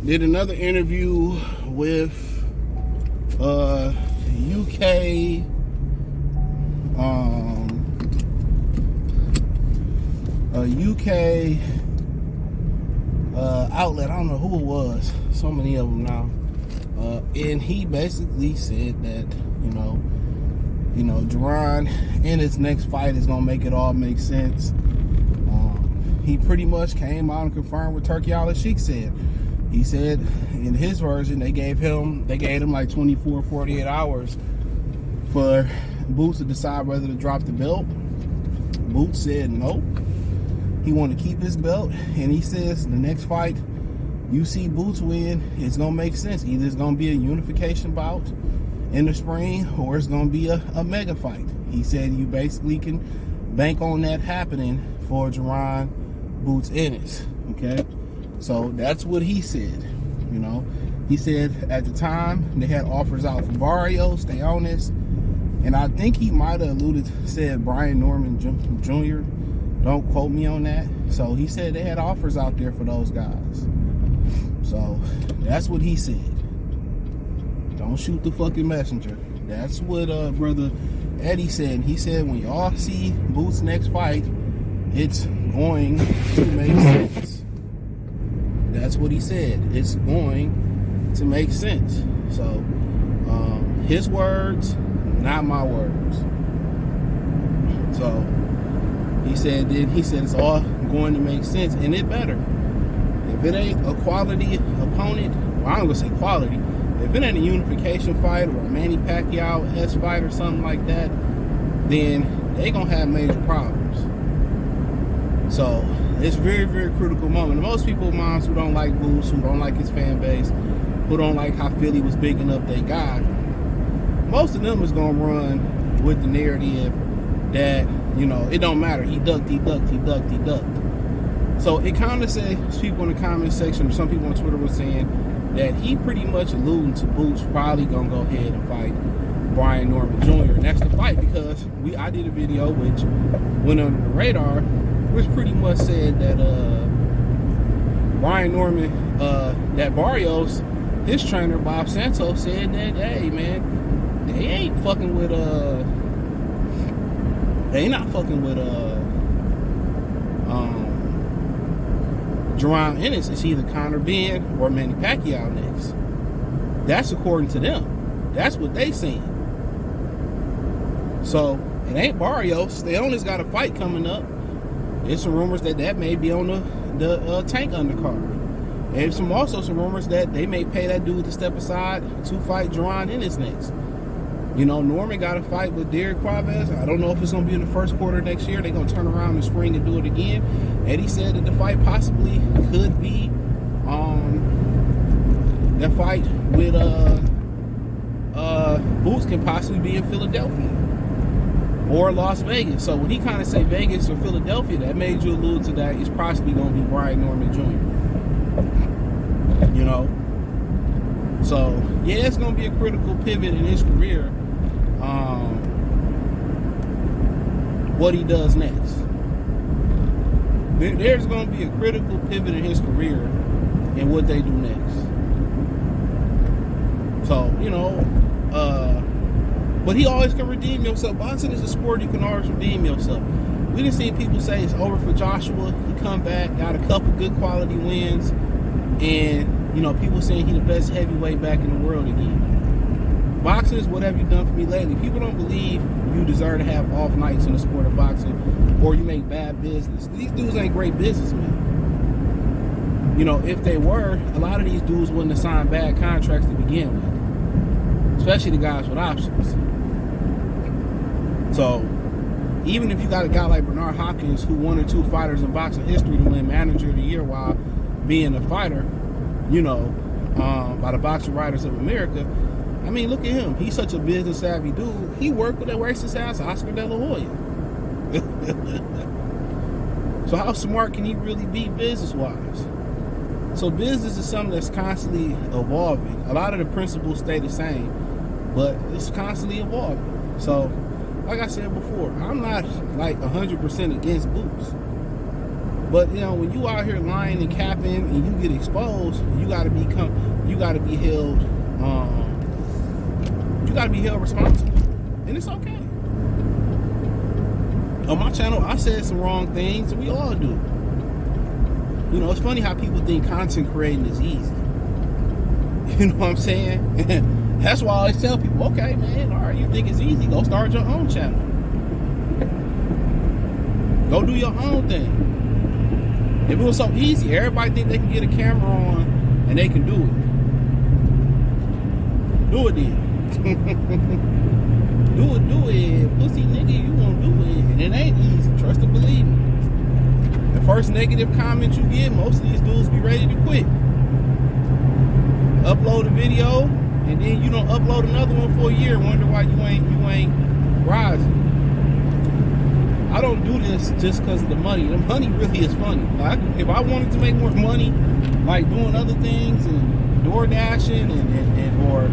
did another interview with UK outlet. I don't know who it was. So many of them now. And he basically said that Jaron in his next fight is gonna make it all make sense. He pretty much came out and confirmed what Turki Al-Sheikh said. He said in his version they gave him like 24, 48 hours for Boots to decide whether to drop the belt. Boots said no. He wanted to keep his belt, and he says the next fight you see Boots win, it's gonna make sense. Either it's gonna be a unification bout in the spring, or it's gonna be a mega fight. He said you basically can bank on that happening for Jaron Boots Ennis. Okay, so that's what he said. He said at the time they had offers out for Barrios, Ennis, and I think he might have said Brian Norman Jr. Don't quote me on that. So he said they had offers out there for those guys. So that's what he said. Don't shoot the fucking messenger. That's what brother Eddie said. He said when y'all see Boots' next fight, it's going to make sense. That's what he said. It's going to make sense. So his words, not my words. So he said it's all going to make sense, and it better. If it ain't a quality opponent, well, I'm gonna say quality. If it ain't a unification fight or a Manny Pacquiao-esque fight or something like that, then they gonna have major problems. So it's very, very critical moment. And most people, moms who don't like Boots, who don't like his fan base, who don't like how Philly was bigging up their guy, most of them is gonna run with the narrative that it don't matter. He ducked. So it kind of says people in the comment section, or some people on Twitter were saying that he pretty much alluding to Boots probably gonna go ahead and fight Brian Norman Jr. And that's the fight, because I did a video which went under the radar, which pretty much said that Brian Norman, that Barrios, his trainer Bob Santos said that, hey man, they ain't fucking with Jaron Ennis. It's either Conor Ben or Manny Pacquiao next. That's according to them. That's what they saying. So it ain't Barrios. They only's got a fight coming up. There's some rumors that may be on the Tank undercard. And also some rumors that they may pay that dude to step aside to fight Jaron Ennis next. Norman got a fight with Derek Quaves. I don't know if it's going to be in the first quarter next year. They're going to turn around in the spring and do it again. Eddie said that the fight possibly could be that fight with Boots can possibly be in Philadelphia or Las Vegas. So when he kind of say Vegas or Philadelphia, that made you allude to that it's possibly going to be Brian Norman Jr. So yeah, it's going to be a critical pivot in his career. What he does next. There's going to be a critical pivot in his career and what they do next. So, but he always can redeem himself. Boxing is a sport you can always redeem yourself. We done seen people say it's over for Joshua. He come back, got a couple good quality wins, and people saying he the best heavyweight back in the world again. Boxing is what have you done for me lately. People don't believe you deserve to have off nights in the sport of boxing, or you make bad business. These dudes ain't great businessmen. If they were, a lot of these dudes wouldn't have signed bad contracts to begin with, especially the guys with options. So even if you got a guy like Bernard Hopkins, who one or two fighters in boxing history to win Manager of the Year while being a fighter, by the Boxing Writers of America. I mean, look at him. He's such a business savvy dude. He worked with that racist ass Oscar De La Hoya. So how smart can he really be business-wise? So business is something that's constantly evolving. A lot of the principles stay the same, but it's constantly evolving. So, like I said before, I'm not like 100% against Boots. But you know, when you out here lying and capping and you get exposed, you gotta be held responsible. And it's okay. On my channel, I said some wrong things, and we all do. You know, it's funny how people think content creating is easy. You know what I'm saying? That's why I always tell people, okay, man, all right, you think it's easy, go start your own channel. Go do your own thing. If it was so easy, everybody think they can get a camera on and they can do it. Do it then. do it. Pussy nigga, you won't do it. And it ain't easy, trust and believe me. The first negative comment you get, most of these dudes be ready to quit. Upload a video, and then you don't upload another one for a year, wonder why you ain't rising. I don't do this just because of the money. The money really is funny. Like, if I wanted to make more money, like doing other things and door dashing or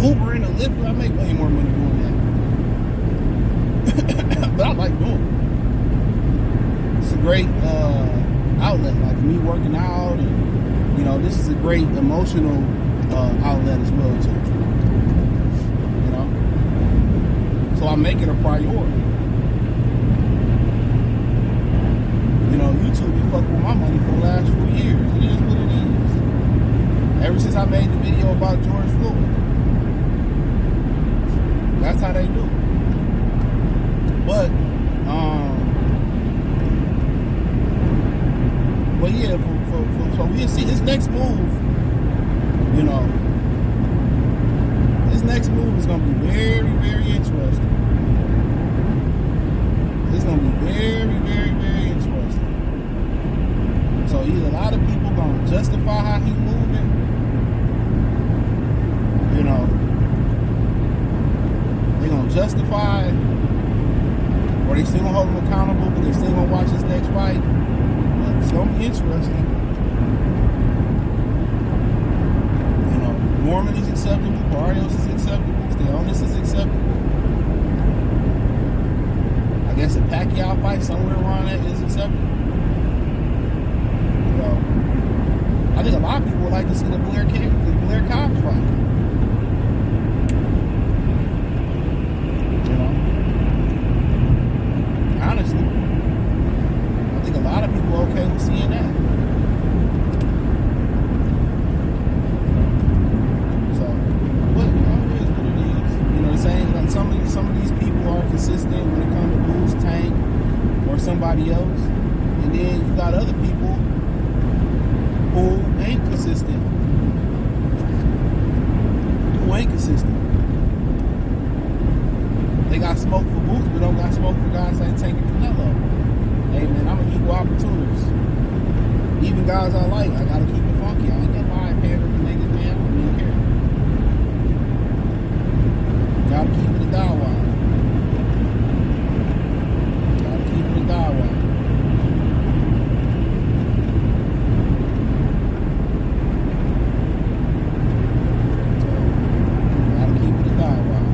Uber and a Lyft, I make way more money doing that. But I like doing it. It's a great outlet, like me working out, and you know, this is a great emotional outlet as well too. You know, so I make it a priority. You know, YouTube been fucking with my money for the last 4 years. It is what it is. Ever since I made the video about George Floyd, that's how they do. But yeah, so we'll see his next move. You know, his next move is gonna be very, very interesting. It's gonna be very, very, very interesting. So either a lot of people gonna justify how he moving, you know, they gonna justify it, or they still gonna hold him accountable, but they still gonna watch his next fight. It's gonna be interesting. You know, Norman is acceptable, Barrios is acceptable, Ennis is acceptable. I guess a Pacquiao fight somewhere around that is acceptable. So, I think a lot of people would like to see the Blair Cobbs fight. You know, honestly. I think a lot of people are okay with seeing that. So, but you know, it is what it is. You know, saying like some of these people are consistent when it comes to Boost, Tank, or somebody else, and then you got other people who ain't consistent. They got smoke for Boost, but don't got smoke for guys like Tank and Canelo. Hey man, I'm an equal opportunist. Even guys I like, I gotta keep it funky. I ain't gonna lie and pander to niggas, man. I don't even care. Gotta keep it a dial wide. Gotta keep it a dial wide. So, gotta keep it a dial wide.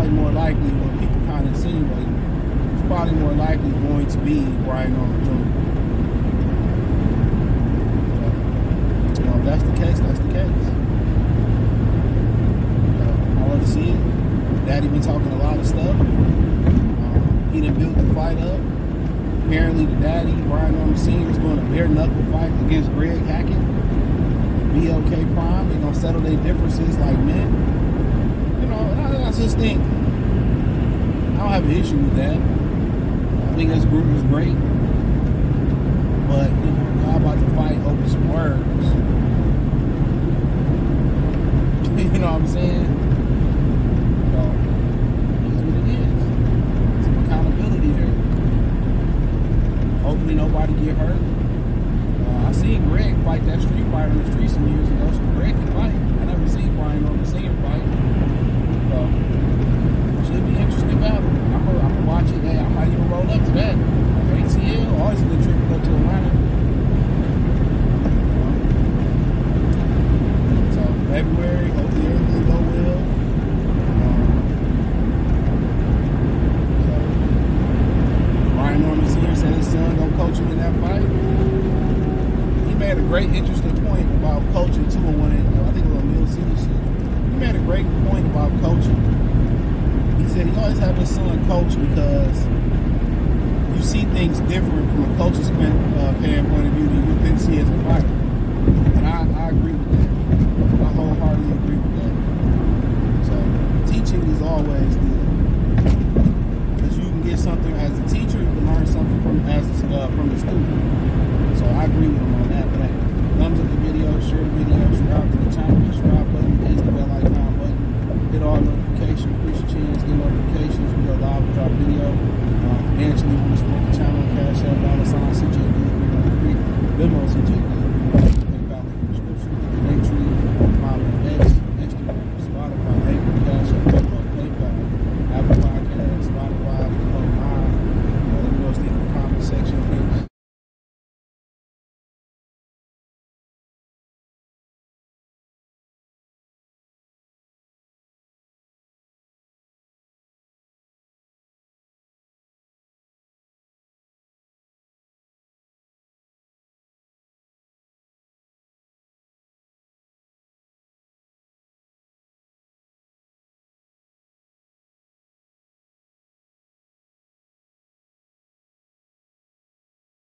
More likely what people kind of insinuate, it's probably more likely going to be Brian Norman Jr. So, you know, if that's the case, that's the case. I want to see it. Daddy been talking a lot of stuff. He done built the fight up. Apparently the daddy, Brian Norman Sr., is doing a bare knuckle fight against Greg Hackett. BLK Prime. They're going to settle their differences like men. You know, and I just think I don't have an issue with that. I think this group is great. But, you know, y'all about to fight over some words. You know what I'm saying? So, fight that street fight on the street some years ago, so Greg can fight. I never seen Brian on the scene fight. So, should be interesting battle. I'm gonna watch it. Hey, I might even roll up to that. ATL, always a good trip to go to Atlanta. So, February, hopefully everything go well. Brian Norman's here, said his son gonna coach him in that fight. He made a great, interesting point about coaching too. I think it was a Mill City shit. He made a great point about coaching. He said he always have his son coach because you see things different from a coach's point of view than you think see as a fighter. And I agree with that. I wholeheartedly agree with that. So teaching is always good. Because you can get something as a teacher, you can learn something from the student. So I agree with him on that. But thumbs up the video, share the video, subscribe to the channel, hit the subscribe button, hit the bell icon button, hit all notifications, push your chance, get notifications. We go live with our video. Financially, want to support the channel, cash out, $CJ, Venmo, CJ.